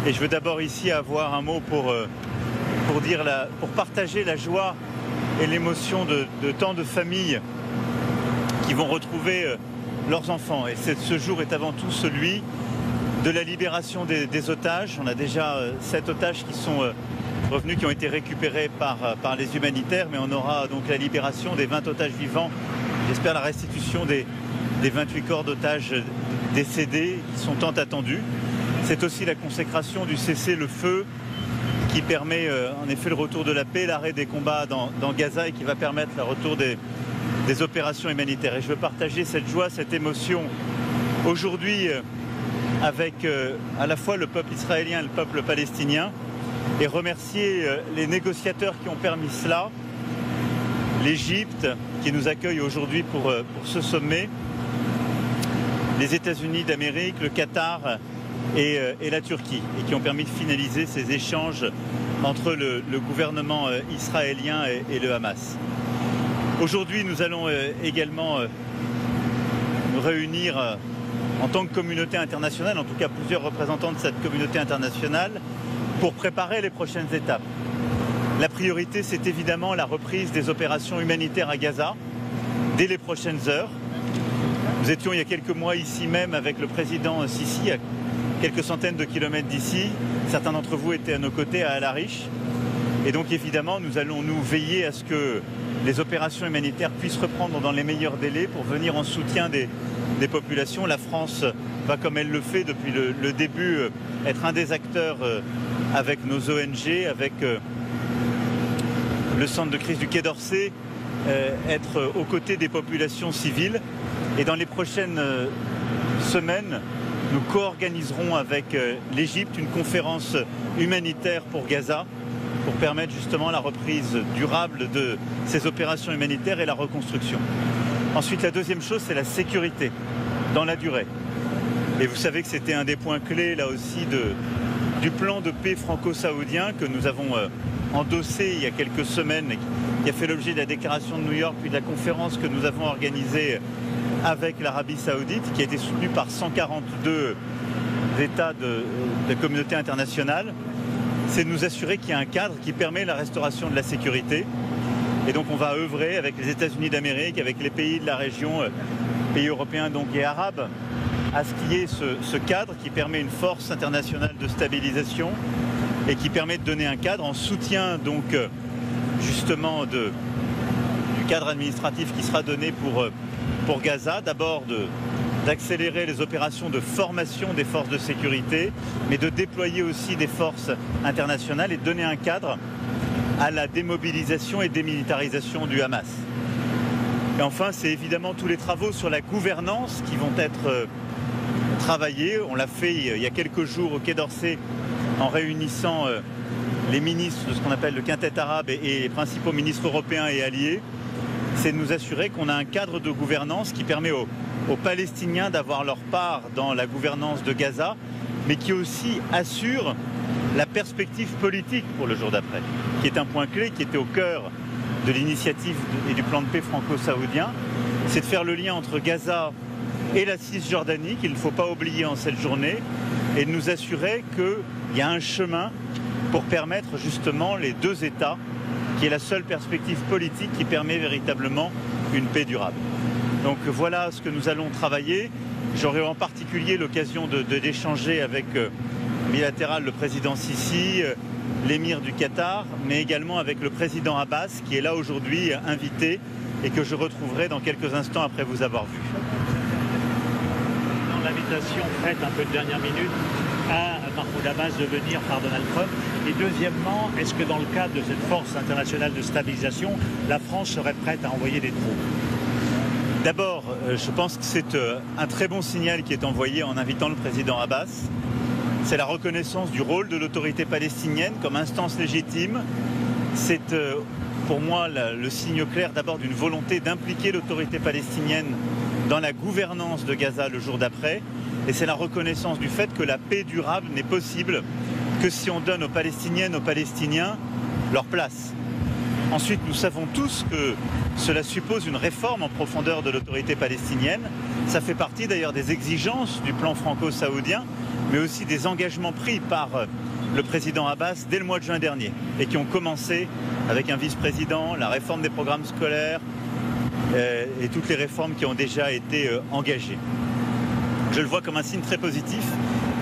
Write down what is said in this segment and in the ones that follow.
Et je veux d'abord ici avoir un mot pour partager la joie et l'émotion de tant de familles qui vont retrouver leurs enfants. Et ce jour est avant tout celui de la libération des otages. On a déjà 7 otages qui sont revenus, qui ont été récupérés par les humanitaires, mais on aura donc la libération des 20 otages vivants. J'espère la restitution des 28 corps d'otages décédés qui sont tant attendus. C'est aussi la consécration du cessez-le-feu qui permet en effet le retour de la paix, l'arrêt des combats dans Gaza et qui va permettre le retour des opérations humanitaires. Et je veux partager cette joie, cette émotion aujourd'hui avec à la fois le peuple israélien et le peuple palestinien et remercier les négociateurs qui ont permis cela, l'Égypte qui nous accueille aujourd'hui pour ce sommet, les États-Unis d'Amérique, le Qatar et la Turquie, et qui ont permis de finaliser ces échanges entre le gouvernement israélien et le Hamas. Aujourd'hui, nous allons également nous réunir en tant que communauté internationale, en tout cas plusieurs représentants de cette communauté internationale, pour préparer les prochaines étapes. La priorité, c'est évidemment la reprise des opérations humanitaires à Gaza dès les prochaines heures. Nous étions il y a quelques mois ici même avec le président Sisi, à quelques centaines de kilomètres d'ici. Certains d'entre vous étaient à nos côtés à Al-Arish. Et donc évidemment, nous allons nous veiller à ce que les opérations humanitaires puissent reprendre dans les meilleurs délais pour venir en soutien des populations. La France va, comme elle le fait depuis le début, être un des acteurs avec nos ONG, avec le centre de crise du Quai d'Orsay, être aux côtés des populations civiles. Et dans les prochaines semaines, nous co-organiserons avec l'Égypte une conférence humanitaire pour Gaza pour permettre justement la reprise durable de ces opérations humanitaires et la reconstruction. Ensuite, la deuxième chose, c'est la sécurité dans la durée. Et vous savez que c'était un des points clés là aussi du plan de paix franco-saoudien que nous avons endossé il y a quelques semaines et qui a fait l'objet de la déclaration de New York puis de la conférence que nous avons organisée avec l'Arabie Saoudite, qui a été soutenue par 142 États de la communauté internationale. C'est de nous assurer qu'il y a un cadre qui permet la restauration de la sécurité. Et donc on va œuvrer avec les États-Unis d'Amérique, avec les pays de la région, pays européens donc et arabes, à ce qu'il y ait ce cadre qui permet une force internationale de stabilisation et qui permet de donner un cadre en soutien donc justement du cadre administratif qui sera donné pour Gaza. D'abord d'accélérer les opérations de formation des forces de sécurité, mais de déployer aussi des forces internationales et de donner un cadre à la démobilisation et démilitarisation du Hamas. Et enfin, c'est évidemment tous les travaux sur la gouvernance qui vont être travaillés. On l'a fait il y a quelques jours au Quai d'Orsay en réunissant les ministres de ce qu'on appelle le quintet arabe et les principaux ministres européens et alliés. C'est de nous assurer qu'on a un cadre de gouvernance qui permet aux Palestiniens d'avoir leur part dans la gouvernance de Gaza, mais qui aussi assure la perspective politique pour le jour d'après, qui est un point clé, qui était au cœur de l'initiative et du plan de paix franco-saoudien. C'est de faire le lien entre Gaza et la Cisjordanie, qu'il ne faut pas oublier en cette journée, et de nous assurer qu'il y a un chemin pour permettre justement les deux États, qui est la seule perspective politique qui permet véritablement une paix durable. Donc voilà ce que nous allons travailler. J'aurai en particulier l'occasion d'échanger avec bilatéral le président Sisi, l'émir du Qatar, mais également avec le président Abbas, qui est là aujourd'hui invité et que je retrouverai dans quelques instants après vous avoir vu. Dans l'invitation faite un peu de dernière minute à Mahmoud Abbas de venir par Donald Trump. Et deuxièmement, est-ce que dans le cadre de cette force internationale de stabilisation, la France serait prête à envoyer des troupes? D'abord, je pense que c'est un très bon signal qui est envoyé en invitant le président Abbas. C'est la reconnaissance du rôle de l'autorité palestinienne comme instance légitime. C'est pour moi le signe clair d'abord d'une volonté d'impliquer l'autorité palestinienne dans la gouvernance de Gaza le jour d'après. Et c'est la reconnaissance du fait que la paix durable n'est possible que si on donne aux Palestiniennes, aux Palestiniens leur place. Ensuite, nous savons tous que cela suppose une réforme en profondeur de l'autorité palestinienne. Ça fait partie d'ailleurs des exigences du plan franco-saoudien, mais aussi des engagements pris par le président Abbas dès le mois de juin dernier et qui ont commencé avec un vice-président, la réforme des programmes scolaires et toutes les réformes qui ont déjà été engagées. Je le vois comme un signe très positif,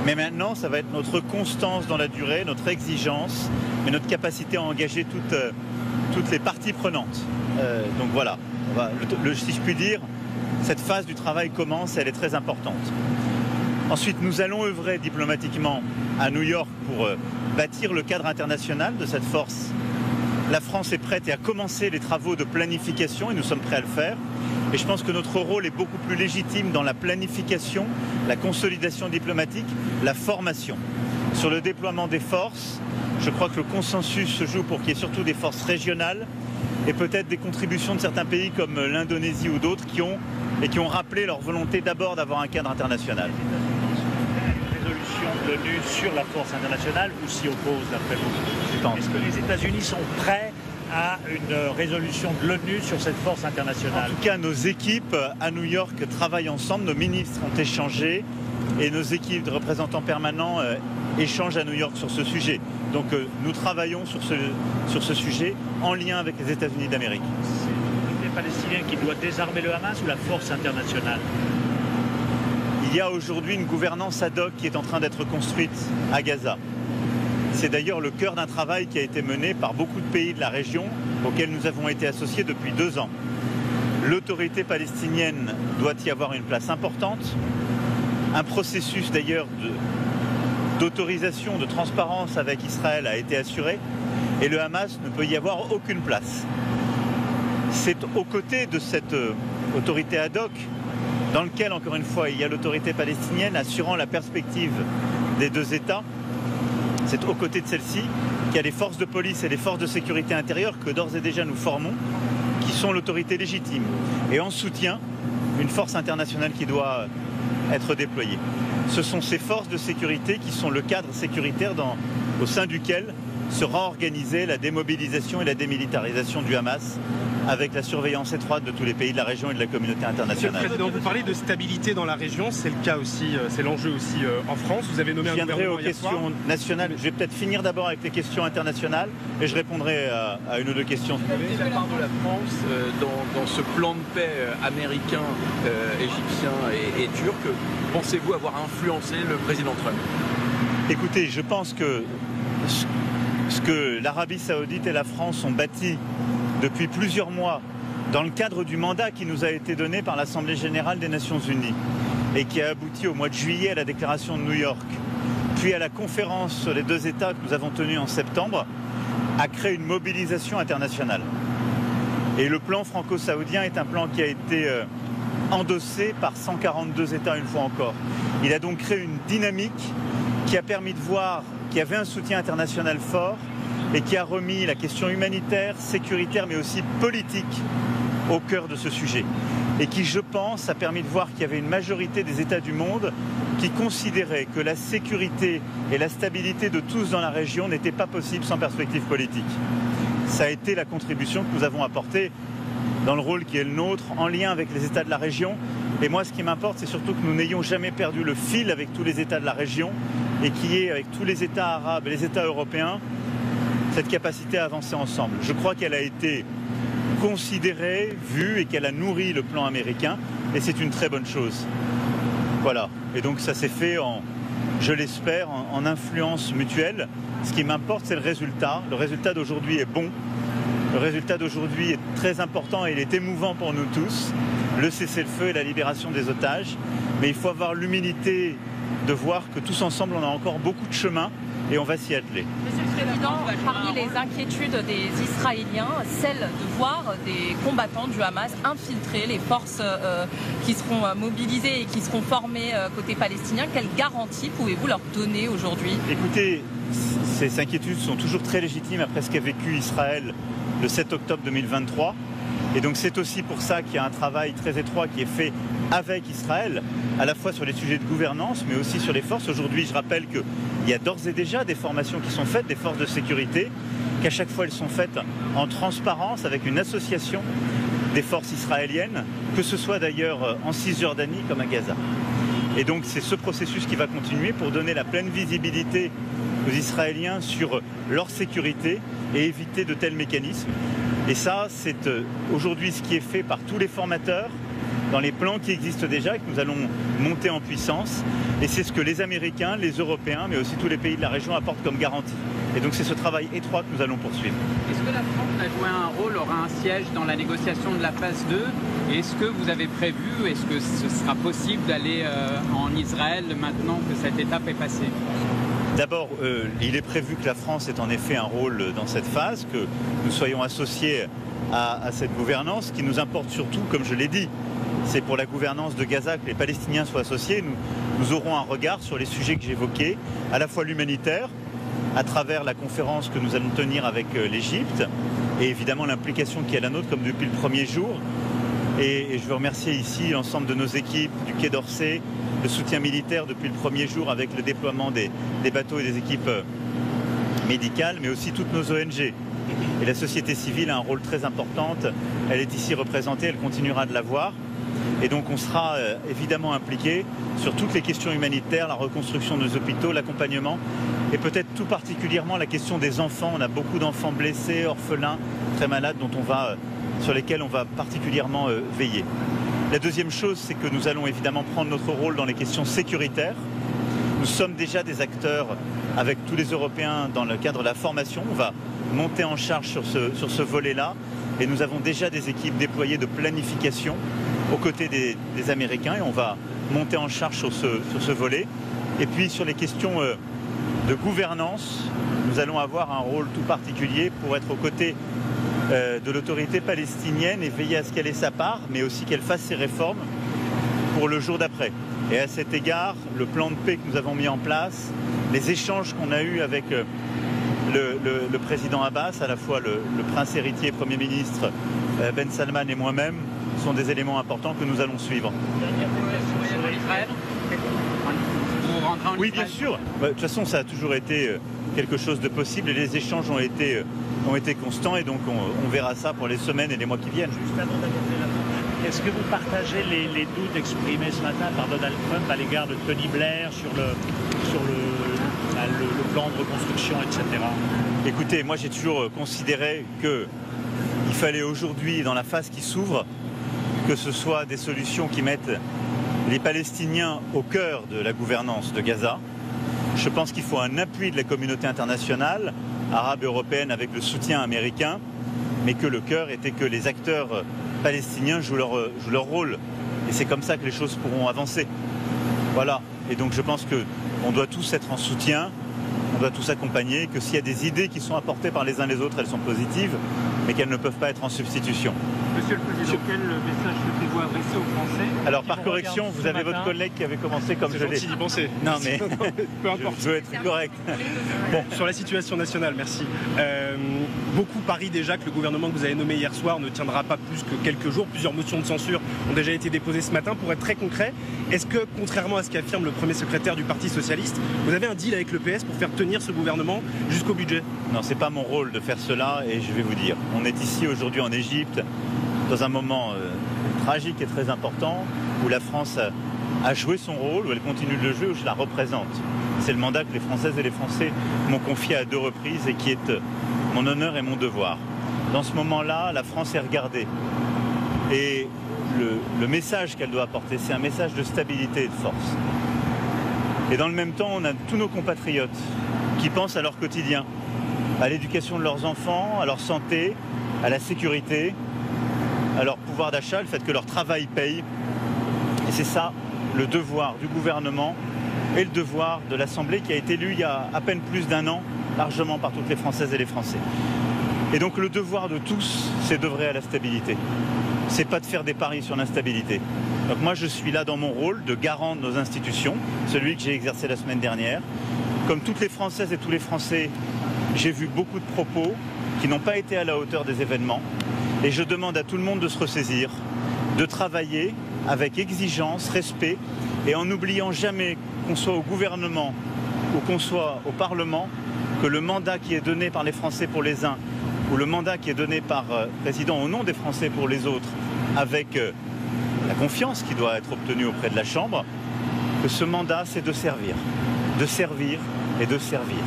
mais maintenant ça va être notre constance dans la durée, notre exigence, mais notre capacité à engager toutes les parties prenantes. Donc voilà, si je puis dire, cette phase du travail commence et elle est très importante. Ensuite, nous allons œuvrer diplomatiquement à New York pour bâtir le cadre international de cette force. La France est prête et a commencé les travaux de planification et nous sommes prêts à le faire. Et je pense que notre rôle est beaucoup plus légitime dans la planification, la consolidation diplomatique, la formation. Sur le déploiement des forces, je crois que le consensus se joue pour qu'il y ait surtout des forces régionales et peut-être des contributions de certains pays comme l'Indonésie ou d'autres qui ont rappelé leur volonté d'abord d'avoir un cadre international. Une résolution de l'ONU sur la force internationale ou s'y oppose d'après vous? Est-ce que les États-Unis sont prêts à une résolution de l'ONU sur cette force internationale? En tout cas, nos équipes à New York travaillent ensemble, nos ministres ont échangé et nos équipes de représentants permanents échangent à New York sur ce sujet. Donc nous travaillons sur ce sujet en lien avec les États-Unis d'Amérique. C'est l'autorité palestinienne qui doit désarmer le Hamas ou la force internationale? Il y a aujourd'hui une gouvernance ad hoc qui est en train d'être construite à Gaza. C'est d'ailleurs le cœur d'un travail qui a été mené par beaucoup de pays de la région auxquels nous avons été associés depuis 2 ans. L'autorité palestinienne doit y avoir une place importante. Un processus d'ailleurs d'autorisation, de transparence avec Israël a été assuré et le Hamas ne peut y avoir aucune place. C'est aux côtés de cette autorité ad hoc dans lequel, encore une fois, il y a l'autorité palestinienne assurant la perspective des 2 États. C'est aux côtés de celle-ci qu'il y a les forces de police et les forces de sécurité intérieure que d'ores et déjà nous formons, qui sont l'autorité légitime. Et en soutien, une force internationale qui doit être déployée. Ce sont ces forces de sécurité qui sont le cadre sécuritaire au sein duquel sera organisée la démobilisation et la démilitarisation du Hamas avec la surveillance étroite de tous les pays de la région et de la communauté internationale. Monsieur le Président, vous parlez de stabilité dans la région, c'est le cas aussi, c'est l'enjeu aussi en France. Vous avez nommé un gouvernement. Je viendrai aux questions nationales. Je vais peut-être finir d'abord avec les questions internationales et je répondrai à une ou deux questions. La part de la France dans ce plan de paix américain, égyptien et turc, pensez-vous avoir influencé le président Trump? Écoutez, je pense que ce que l'Arabie Saoudite et la France ont bâti depuis plusieurs mois dans le cadre du mandat qui nous a été donné par l'Assemblée générale des Nations unies et qui a abouti au mois de juillet à la déclaration de New York, puis à la conférence sur les 2 États que nous avons tenue en septembre, a créé une mobilisation internationale. Et le plan franco-saoudien est un plan qui a été endossé par 142 États une fois encore. Il a donc créé une dynamique qui a permis de voir qu'il y avait un soutien international fort et qui a remis la question humanitaire, sécuritaire, mais aussi politique au cœur de ce sujet. Et qui, je pense, a permis de voir qu'il y avait une majorité des États du monde qui considéraient que la sécurité et la stabilité de tous dans la région n'étaient pas possibles sans perspective politique. Ça a été la contribution que nous avons apportée dans le rôle qui est le nôtre, en lien avec les États de la région. Et moi, ce qui m'importe, c'est surtout que nous n'ayons jamais perdu le fil avec tous les États de la région et qu'il y ait, avec tous les États arabes et les États européens, cette capacité à avancer ensemble. Je crois qu'elle a été considérée, vue et qu'elle a nourri le plan américain et c'est une très bonne chose. Voilà. Et donc ça s'est fait, je l'espère, en influence mutuelle. Ce qui m'importe, c'est le résultat. Le résultat d'aujourd'hui est bon. Le résultat d'aujourd'hui est très important et il est émouvant pour nous tous. Le cessez-le-feu et la libération des otages. Mais il faut avoir l'humilité de voir que tous ensemble, on a encore beaucoup de chemin et on va s'y atteler. Monsieur le Président, parmi les inquiétudes des Israéliens, celle de voir des combattants du Hamas infiltrer les forces qui seront mobilisées et qui seront formées côté palestinien. Quelle garantie pouvez-vous leur donner aujourd'hui? Écoutez, ces inquiétudes sont toujours très légitimes après ce qu'a vécu Israël le 7 octobre 2023. Et donc c'est aussi pour ça qu'il y a un travail très étroit qui est fait avec Israël, à la fois sur les sujets de gouvernance, mais aussi sur les forces. Aujourd'hui, je rappelle qu'il y a d'ores et déjà des formations qui sont faites, des forces de sécurité, qu'à chaque fois elles sont faites en transparence avec une association des forces israéliennes, que ce soit d'ailleurs en Cisjordanie comme à Gaza. Et donc c'est ce processus qui va continuer pour donner la pleine visibilité aux Israéliens sur leur sécurité et éviter de tels mécanismes. Et ça, c'est aujourd'hui ce qui est fait par tous les formateurs, dans les plans qui existent déjà et que nous allons monter en puissance. Et c'est ce que les Américains, les Européens, mais aussi tous les pays de la région apportent comme garantie. Et donc c'est ce travail étroit que nous allons poursuivre. Est-ce que la France a joué un rôle, aura un siège dans la négociation de la phase 2 ? Et est-ce que vous avez prévu, est-ce que ce sera possible d'aller en Israël maintenant que cette étape est passée ? D'abord, il est prévu que la France ait en effet un rôle dans cette phase, que nous soyons associés à cette gouvernance. Ce qui nous importe surtout, comme je l'ai dit, c'est pour la gouvernance de Gaza que les Palestiniens soient associés. Nous aurons un regard sur les sujets que j'évoquais, à la fois l'humanitaire, à travers la conférence que nous allons tenir avec l'Égypte, et évidemment l'implication qui est la nôtre, comme depuis le premier jour. Et je veux remercier ici l'ensemble de nos équipes du Quai d'Orsay, le soutien militaire depuis le premier jour avec le déploiement des bateaux et des équipes médicales, mais aussi toutes nos ONG. Et la société civile a un rôle très important. Elle est ici représentée, elle continuera de l'avoir. Et donc on sera évidemment impliqué sur toutes les questions humanitaires, la reconstruction de nos hôpitaux, l'accompagnement, et peut-être tout particulièrement la question des enfants. On a beaucoup d'enfants blessés, orphelins, très malades, sur lesquels on va particulièrement veiller. La deuxième chose, c'est que nous allons évidemment prendre notre rôle dans les questions sécuritaires. Nous sommes déjà des acteurs avec tous les Européens dans le cadre de la formation. On va monter en charge sur ce volet-là. Et nous avons déjà des équipes déployées de planification aux côtés des Américains. Et on va monter en charge sur ce volet. Et puis sur les questions de gouvernance, nous allons avoir un rôle tout particulier pour être aux côtés de l'autorité palestinienne et veiller à ce qu'elle ait sa part, mais aussi qu'elle fasse ses réformes pour le jour d'après. Et à cet égard, le plan de paix que nous avons mis en place, les échanges qu'on a eus avec le président Abbas, à la fois le prince héritier, Premier ministre Ben Salman et moi-même, sont des éléments importants que nous allons suivre. Oui, bien sûr. De toute façon, ça a toujours été quelque chose de possible et les échanges ont été constants et donc on verra ça pour les semaines et les mois qui viennent. Juste avant d'aborder la fin, est-ce que vous partagez les doutes exprimés ce matin par Donald Trump à l'égard de Tony Blair sur le plan de reconstruction, etc. Écoutez, moi j'ai toujours considéré qu'il fallait aujourd'hui, dans la phase qui s'ouvre, que ce soit des solutions qui mettent les Palestiniens au cœur de la gouvernance de Gaza. Je pense qu'il faut un appui de la communauté internationale, arabe et européenne, avec le soutien américain, mais que le cœur était que les acteurs palestiniens jouent leur rôle. Et c'est comme ça que les choses pourront avancer. Voilà. Et donc je pense qu'on doit tous être en soutien, on doit tous accompagner, que s'il y a des idées qui sont apportées par les uns les autres, elles sont positives, mais qu'elles ne peuvent pas être en substitution. Monsieur le Président, quel message souhaitez-vous adresser aux Français? Alors par correction, vous avez votre collègue qui avait commencé comme je l'ai. C'est gentil d'y penser. Non mais peu importe. je veux être correct. Bon, sur la situation nationale, merci. Beaucoup parient déjà que le gouvernement que vous avez nommé hier soir ne tiendra pas plus que quelques jours. Plusieurs motions de censure ont déjà été déposées ce matin. Pour être très concret, est-ce que, contrairement à ce qu'affirme le premier secrétaire du Parti Socialiste, vous avez un deal avec le PS pour faire tenir ce gouvernement jusqu'au budget? Non, c'est pas mon rôle de faire cela et je vais vous dire. On est ici aujourd'hui en Égypte dans un moment tragique et très important où la France a joué son rôle, où elle continue de le jouer, où je la représente. C'est le mandat que les Françaises et les Français m'ont confié à 2 reprises et qui est mon honneur et mon devoir. Dans ce moment-là, la France est regardée. Et le message qu'elle doit apporter, c'est un message de stabilité et de force. Et dans le même temps, on a tous nos compatriotes qui pensent à leur quotidien, à l'éducation de leurs enfants, à leur santé, à la sécurité, à leur pouvoir d'achat, le fait que leur travail paye. Et c'est ça le devoir du gouvernement et le devoir de l'Assemblée qui a été élue il y a à peine plus d'1 an, largement par toutes les Françaises et les Français. Et donc le devoir de tous, c'est d'œuvrer à la stabilité. C'est pas de faire des paris sur l'instabilité. Donc moi je suis là dans mon rôle de garant de nos institutions, celui que j'ai exercé la semaine dernière. Comme toutes les Françaises et tous les Français, j'ai vu beaucoup de propos qui n'ont pas été à la hauteur des événements. Et je demande à tout le monde de se ressaisir, de travailler avec exigence, respect, et en n'oubliant jamais qu'on soit au gouvernement ou qu'on soit au Parlement, que le mandat qui est donné par les Français pour les uns, ou le mandat qui est donné par le président au nom des Français pour les autres, avec la confiance qui doit être obtenue auprès de la Chambre, que ce mandat, c'est de servir et de servir.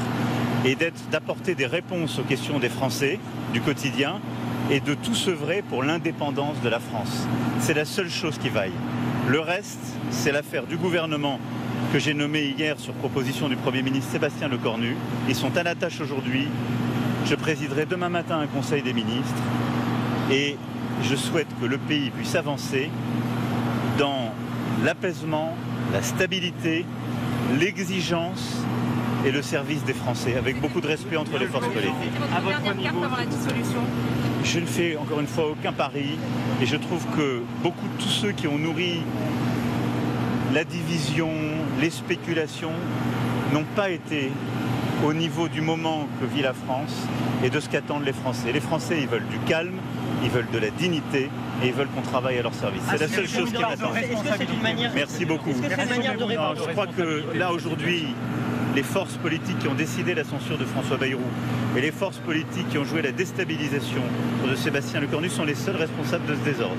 Et d'apporter des réponses aux questions des Français du quotidien et de tout œuvrer pour l'indépendance de la France. C'est la seule chose qui vaille. Le reste, c'est l'affaire du gouvernement que j'ai nommé hier sur proposition du Premier ministre Sébastien Lecornu. Ils sont à la tâche aujourd'hui. Je présiderai demain matin un Conseil des ministres et je souhaite que le pays puisse avancer dans l'apaisement, la stabilité, l'exigence et le service des Français, avec beaucoup de respect entre les forces politiques. C'est votre dernière carte avant la dissolution. Je ne fais encore une fois aucun pari et je trouve que beaucoup de tous ceux qui ont nourri la division, les spéculations n'ont pas été au niveau du moment que vit la France et de ce qu'attendent les Français. Les Français, ils veulent du calme, ils veulent de la dignité et ils veulent qu'on travaille à leur service. C'est la seule chose qui m'attend. Merci beaucoup. Je crois que là, aujourd'hui, les forces politiques qui ont décidé la censure de François Bayrou et les forces politiques qui ont joué la déstabilisation de Sébastien Lecornu sont les seuls responsables de ce désordre.